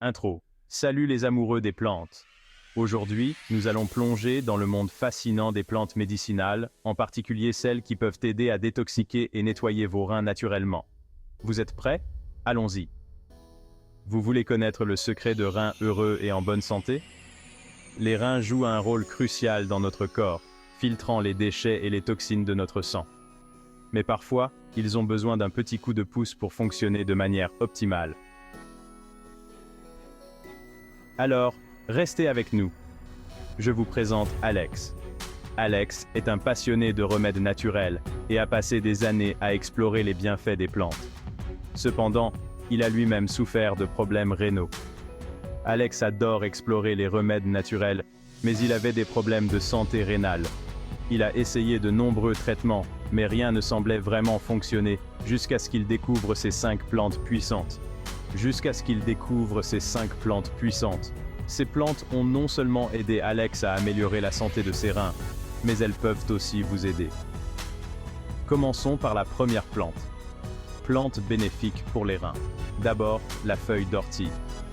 Intro. Salut les amoureux des plantes. Aujourd'hui, nous allons plonger dans le monde fascinant des plantes médicinales, en particulier celles qui peuvent aider à détoxiquer et nettoyer vos reins naturellement. Vous êtes prêts? Allons-y. Vous voulez connaître le secret de reins heureux et en bonne santé? Les reins jouent un rôle crucial dans notre corps, filtrant les déchets et les toxines de notre sang. Mais parfois, ils ont besoin d'un petit coup de pouce pour fonctionner de manière optimale. Alors, restez avec nous. Je vous présente Alex. Alex est un passionné de remèdes naturels et a passé des années à explorer les bienfaits des plantes. Cependant, il a lui-même souffert de problèmes rénaux. Alex adore explorer les remèdes naturels, mais il avait des problèmes de santé rénale. Il a essayé de nombreux traitements, mais rien ne semblait vraiment fonctionner jusqu'à ce qu'il découvre ces 5 plantes puissantes. Ces plantes ont non seulement aidé Alex à améliorer la santé de ses reins, mais elles peuvent aussi vous aider. Commençons par la première plante. Plante bénéfique pour les reins. D'abord, la feuille d'ortie.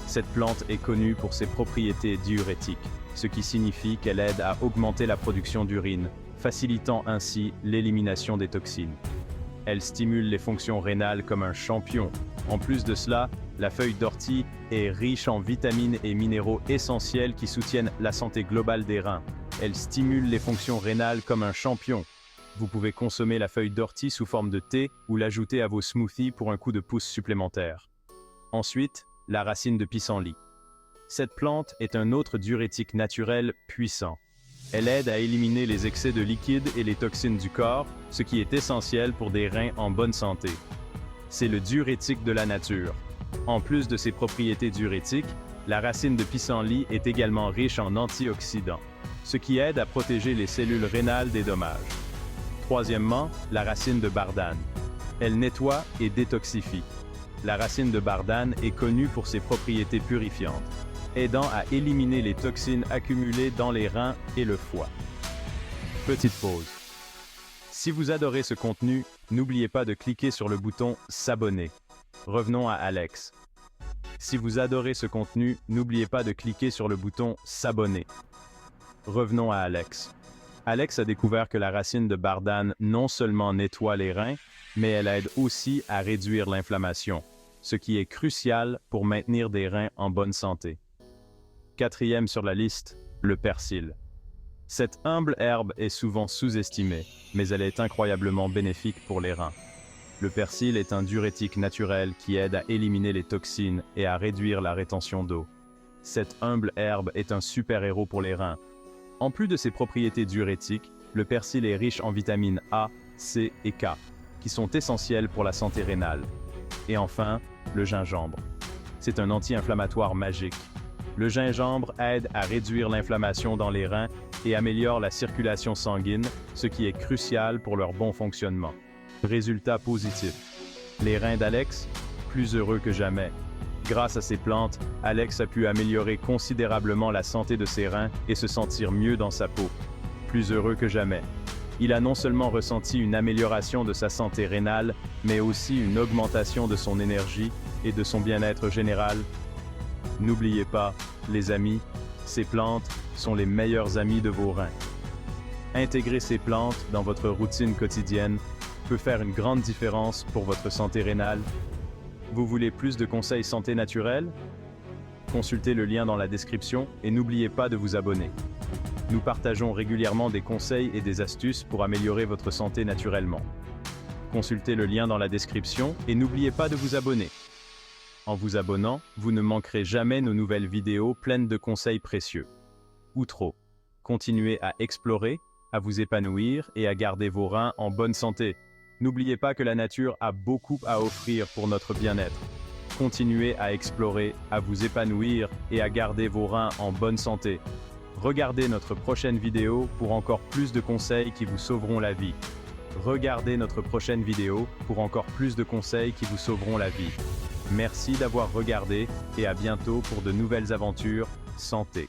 Cette plante est connue pour ses propriétés diurétiques, ce qui signifie qu'elle aide à augmenter la production d'urine, facilitant ainsi l'élimination des toxines. Elle stimule les fonctions rénales comme un champion. En plus de cela, la feuille d'ortie est riche en vitamines et minéraux essentiels qui soutiennent la santé globale des reins. Elle stimule les fonctions rénales comme un champion. Vous pouvez consommer la feuille d'ortie sous forme de thé ou l'ajouter à vos smoothies pour un coup de pouce supplémentaire. Ensuite, la racine de pissenlit. Cette plante est un autre diurétique naturel puissant. Elle aide à éliminer les excès de liquide et les toxines du corps, ce qui est essentiel pour des reins en bonne santé. C'est le diurétique de la nature. En plus de ses propriétés diurétiques, la racine de pissenlit est également riche en antioxydants, ce qui aide à protéger les cellules rénales des dommages. Troisièmement, la racine de bardane. Elle nettoie et détoxifie. La racine de bardane est connue pour ses propriétés purifiantes, aidant à éliminer les toxines accumulées dans les reins et le foie. Petite pause. Si vous adorez ce contenu, n'oubliez pas de cliquer sur le bouton « S'abonner ». Revenons à Alex. Si vous adorez ce contenu, n'oubliez pas de cliquer sur le bouton « S'abonner ». Revenons à Alex. Alex a découvert que la racine de bardane non seulement nettoie les reins, mais elle aide aussi à réduire l'inflammation, ce qui est crucial pour maintenir des reins en bonne santé. Quatrième sur la liste, le persil. Cette humble herbe est souvent sous-estimée, mais elle est incroyablement bénéfique pour les reins. Le persil est un diurétique naturel qui aide à éliminer les toxines et à réduire la rétention d'eau. Cette humble herbe est un super-héros pour les reins. En plus de ses propriétés diurétiques, le persil est riche en vitamines A, C et K, qui sont essentielles pour la santé rénale. Et enfin, le gingembre. C'est un anti-inflammatoire magique. Le gingembre aide à réduire l'inflammation dans les reins et améliore la circulation sanguine, ce qui est crucial pour leur bon fonctionnement. Résultat positif. Les reins d'Alex, plus heureux que jamais. Grâce à ces plantes, Alex a pu améliorer considérablement la santé de ses reins et se sentir mieux dans sa peau. Plus heureux que jamais. Il a non seulement ressenti une amélioration de sa santé rénale, mais aussi une augmentation de son énergie et de son bien-être général. N'oubliez pas, les amis, ces plantes sont les meilleurs amis de vos reins. Intégrer ces plantes dans votre routine quotidienne peut faire une grande différence pour votre santé rénale. Vous voulez plus de conseils santé naturelle? Consultez le lien dans la description et n'oubliez pas de vous abonner. Nous partageons régulièrement des conseils et des astuces pour améliorer votre santé naturellement. Consultez le lien dans la description et n'oubliez pas de vous abonner. En vous abonnant, vous ne manquerez jamais nos nouvelles vidéos pleines de conseils précieux. Outro. Continuez à explorer, à vous épanouir et à garder vos reins en bonne santé. N'oubliez pas que la nature a beaucoup à offrir pour notre bien-être. Continuez à explorer, à vous épanouir et à garder vos reins en bonne santé. Regardez notre prochaine vidéo pour encore plus de conseils qui vous sauveront la vie. Regardez notre prochaine vidéo pour encore plus de conseils qui vous sauveront la vie. Merci d'avoir regardé et à bientôt pour de nouvelles aventures santé.